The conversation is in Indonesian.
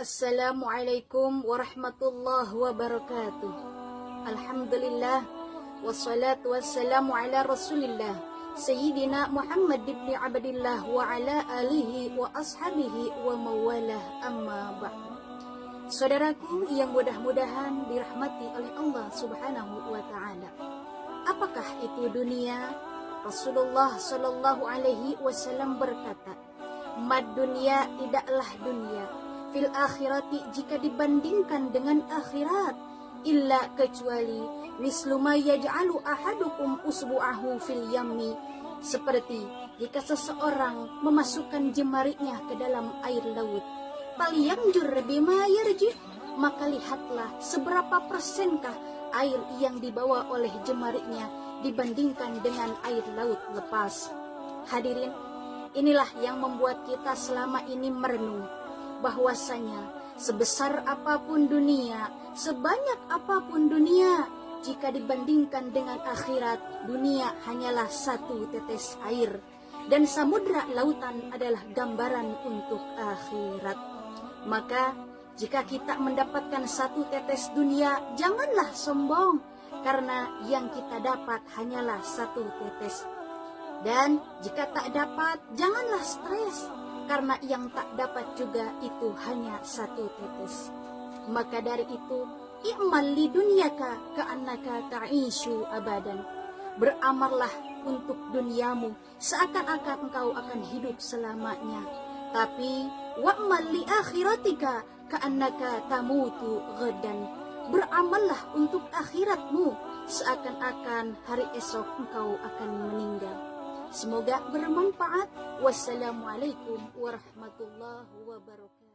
Assalamualaikum warahmatullahi wabarakatuh. Alhamdulillah, wassalatu wassalamu ala rasulillah Sayyidina Muhammad ibn Abdillah wa ala alihi wa ashabihi wa mawalah, amma ba'du. Saudaraku yang mudah-mudahan dirahmati oleh Allah subhanahu wa ta'ala, apakah itu dunia? Rasulullah sallallahu alaihi wasallam berkata, mad dunia, tidaklah dunia, fil akhirati, jika dibandingkan dengan akhirat, illa kecuali mislu ma yaj'alu ahadukum usbu'ahu fil yammi, seperti jika seseorang memasukkan jemarinya ke dalam air laut, falyanjur bima yarji, maka lihatlah seberapa persenkah air yang dibawa oleh jemarinya dibandingkan dengan air laut lepas. Hadirin, inilah yang membuat kita selama ini merenung bahwasanya sebesar apapun dunia, sebanyak apapun dunia, jika dibandingkan dengan akhirat, dunia hanyalah satu tetes air, dan samudra lautan adalah gambaran untuk akhirat. Maka jika kita mendapatkan satu tetes dunia, janganlah sombong, karena yang kita dapat hanyalah satu tetes. Dan jika tak dapat, janganlah stres, karena yang tak dapat juga itu hanya satu tetes. Maka dari itu, i'mal li dunyaka ka'annaka ta'ishu abadan. Beramallah untuk duniamu seakan-akan engkau akan hidup selamanya. Tapi wa'mal li akhiratika ka'annaka tamutu ghadan. Beramallah untuk akhiratmu seakan-akan hari esok engkau akan meninggal. Semoga bermanfaat. Wassalamualaikum warahmatullahi wabarakatuh.